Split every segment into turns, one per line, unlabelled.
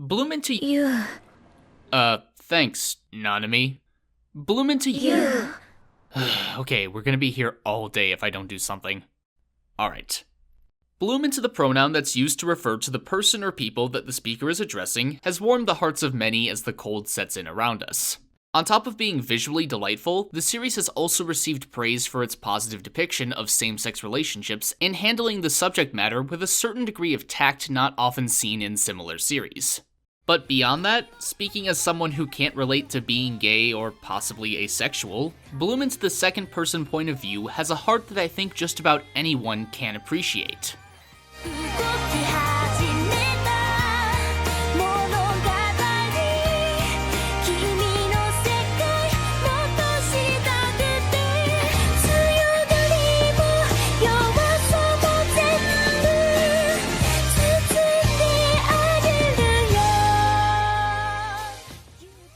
Bloom into
you.
Thanks, Nanami. Bloom into you. Okay, we're gonna be here all day if I don't do something. Alright. Bloom into the pronoun that's used to refer to the person or people that the speaker is addressing has warmed the hearts of many as the cold sets in around us. On top of being visually delightful, the series has also received praise for its positive depiction of same-sex relationships and handling the subject matter with a certain degree of tact not often seen in similar series. But beyond that, speaking as someone who can't relate to being gay or possibly asexual, Bloom into the second-person point of view has a heart that I think just about anyone can appreciate.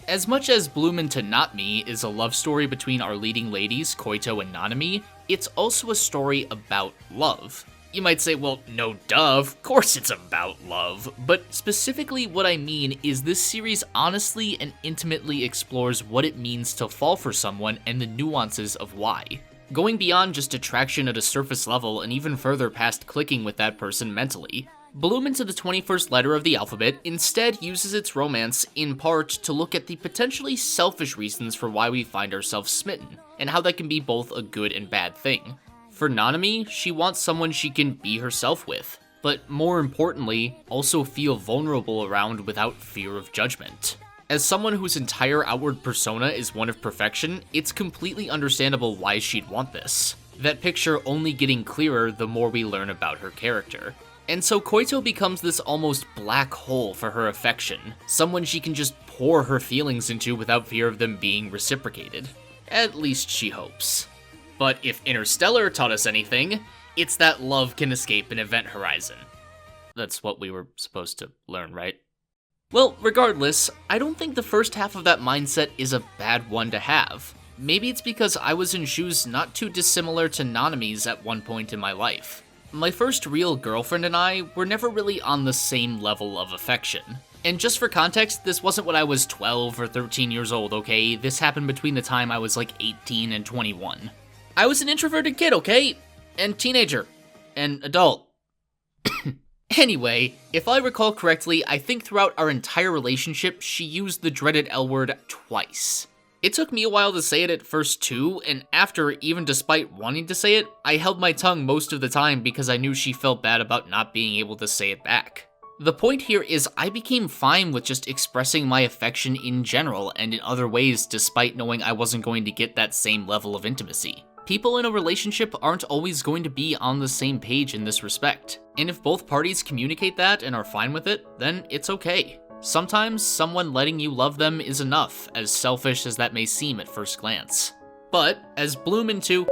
As much as Bloom into Not Me is a love story between our leading ladies, Koito and Nanami, it's also a story about love. You might say, well, no duh, of course it's about love, but specifically what I mean is this series honestly and intimately explores what it means to fall for someone and the nuances of why. Going beyond just attraction at a surface level and even further past clicking with that person mentally. Bloom into the 21st letter of the alphabet instead uses its romance, in part, to look at the potentially selfish reasons for why we find ourselves smitten, and how that can be both a good and bad thing. For Nanami, she wants someone she can be herself with, but more importantly, also feel vulnerable around without fear of judgment. As someone whose entire outward persona is one of perfection, it's completely understandable why she'd want this. That picture only getting clearer the more we learn about her character. And so Koito becomes this almost black hole for her affection, someone she can just pour her feelings into without fear of them being reciprocated. At least she hopes. But if Interstellar taught us anything, it's that love can escape an event horizon. That's what we were supposed to learn, right? Well, regardless, I don't think the first half of that mindset is a bad one to have. Maybe it's because I was in shoes not too dissimilar to Nanami's at one point in my life. My first real girlfriend and I were never really on the same level of affection. And just for context, this wasn't when I was 12 or 13 years old, okay? This happened between the time I was like 18 and 21. I was an introverted kid, okay? And teenager. And adult. Anyway, if I recall correctly, I think throughout our entire relationship, she used the dreaded L word twice. It took me a while to say it at first too, and after, even despite wanting to say it, I held my tongue most of the time because I knew she felt bad about not being able to say it back. The point here is I became fine with just expressing my affection in general and in other ways despite knowing I wasn't going to get that same level of intimacy. People in a relationship aren't always going to be on the same page in this respect, and if both parties communicate that and are fine with it, then it's okay. Sometimes someone letting you love them is enough, as selfish as that may seem at first glance. But, as Bloom into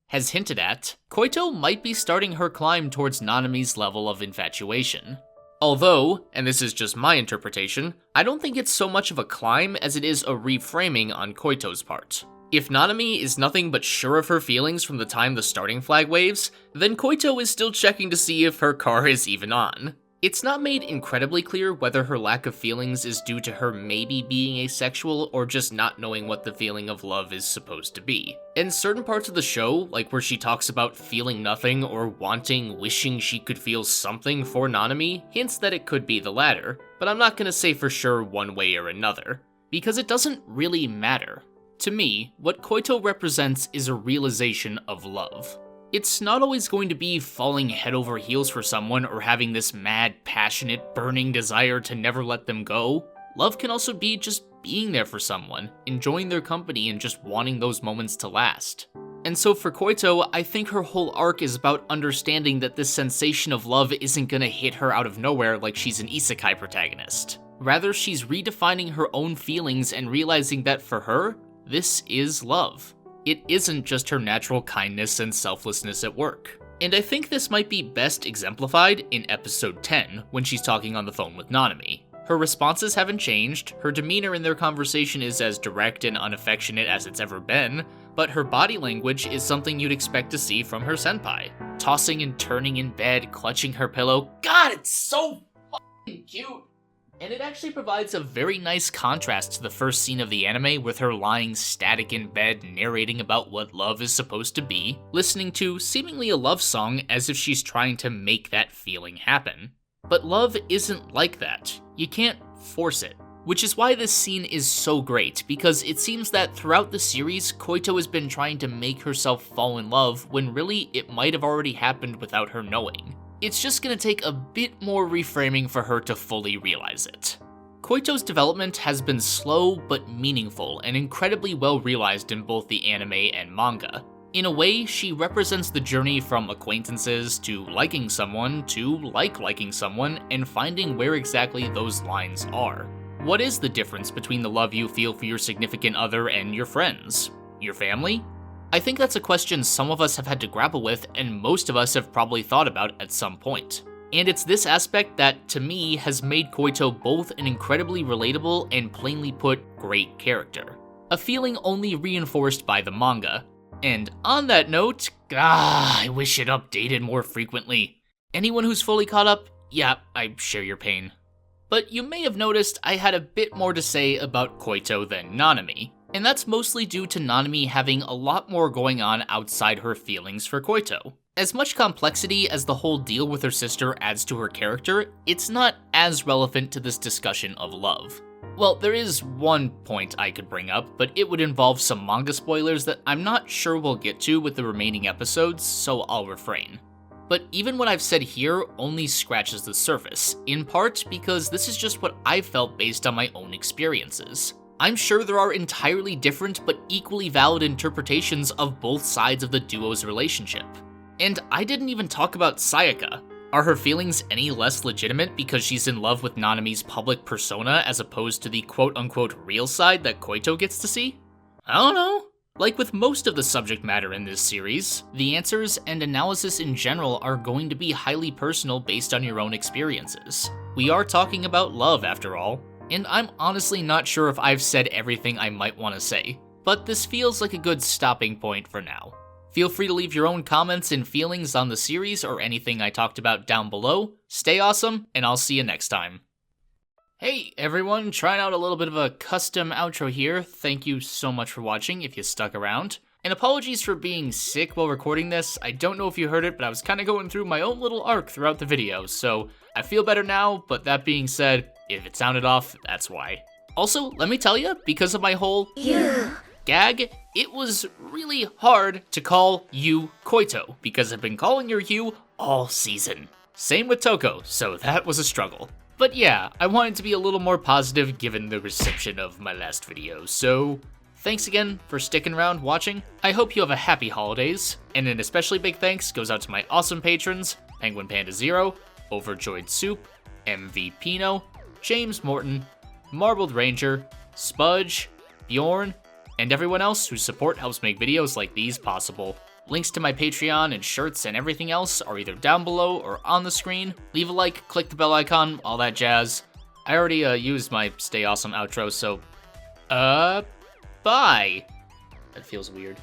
has hinted at, Koito might be starting her climb towards Nanami's level of infatuation. Although, and this is just my interpretation, I don't think it's so much of a climb as it is a reframing on Koito's part. If Nanami is nothing but sure of her feelings from the time the starting flag waves, then Koito is still checking to see if her car is even on. It's not made incredibly clear whether her lack of feelings is due to her maybe being asexual or just not knowing what the feeling of love is supposed to be. In certain parts of the show, like where she talks about feeling nothing or wishing she could feel something for Nanami, hints that it could be the latter, but I'm not gonna say for sure one way or another, because it doesn't really matter. To me, what Koito represents is a realization of love. It's not always going to be falling head over heels for someone or having this mad, passionate, burning desire to never let them go. Love can also be just being there for someone, enjoying their company and just wanting those moments to last. And so for Koito, I think her whole arc is about understanding that this sensation of love isn't gonna hit her out of nowhere like she's an isekai protagonist. Rather, she's redefining her own feelings and realizing that for her, this is love. It isn't just her natural kindness and selflessness at work. And I think this might be best exemplified in episode 10, when she's talking on the phone with Nanami. Her responses haven't changed, her demeanor in their conversation is as direct and unaffectionate as it's ever been, but her body language is something you'd expect to see from her senpai. Tossing and turning in bed, clutching her pillow. God, it's so cute. And it actually provides a very nice contrast to the first scene of the anime with her lying static in bed narrating about what love is supposed to be, listening to seemingly a love song as if she's trying to make that feeling happen. But love isn't like that. You can't force it. Which is why this scene is so great, because it seems that throughout the series, Koito has been trying to make herself fall in love when really it might have already happened without her knowing. It's just gonna take a bit more reframing for her to fully realize it. Koito's development has been slow but meaningful and incredibly well realized in both the anime and manga. In a way, she represents the journey from acquaintances to liking someone to liking someone and finding where exactly those lines are. What is the difference between the love you feel for your significant other and your friends? Your family? I think that's a question some of us have had to grapple with and most of us have probably thought about at some point. And it's this aspect that, to me, has made Koito both an incredibly relatable and plainly put, great character. A feeling only reinforced by the manga. And on that note, I wish it updated more frequently. Anyone who's fully caught up? Yeah, I share your pain. But you may have noticed I had a bit more to say about Koito than Nanami. And that's mostly due to Nanami having a lot more going on outside her feelings for Koito. As much complexity as the whole deal with her sister adds to her character, it's not as relevant to this discussion of love. Well, there is one point I could bring up, but it would involve some manga spoilers that I'm not sure we'll get to with the remaining episodes, so I'll refrain. But even what I've said here only scratches the surface, in part because this is just what I felt based on my own experiences. I'm sure there are entirely different but equally valid interpretations of both sides of the duo's relationship. And I didn't even talk about Sayaka. Are her feelings any less legitimate because she's in love with Nanami's public persona as opposed to the quote-unquote real side that Koito gets to see? I don't know. Like with most of the subject matter in this series, the answers and analysis in general are going to be highly personal based on your own experiences. We are talking about love after all. And I'm honestly not sure if I've said everything I might want to say, but this feels like a good stopping point for now. Feel free to leave your own comments and feelings on the series or anything I talked about down below. Stay awesome, and I'll see you next time. Hey everyone, trying out a little bit of a custom outro here. Thank you so much for watching if you stuck around. And apologies for being sick while recording this. I don't know if you heard it, but I was kind of going through my own little arc throughout the video, so I feel better now, but that being said, if it sounded off, that's why. Also, let me tell you, because of my whole gag, it was really hard to call you Koito, because I've been calling her you all season. Same with Toko, so that was a struggle. But yeah, I wanted to be a little more positive given the reception of my last video, so thanks again for sticking around watching. I hope you have a happy holidays, and an especially big thanks goes out to my awesome patrons, PenguinPandaZero, OverjoyedSoup, MVPino, James Morton, Marbled Ranger, Spudge, Beorn, and everyone else whose support helps make videos like these possible. Links to my Patreon and shirts and everything else are either down below or on the screen. Leave a like, click the bell icon, all that jazz. I already used my stay awesome outro, so bye. That feels weird.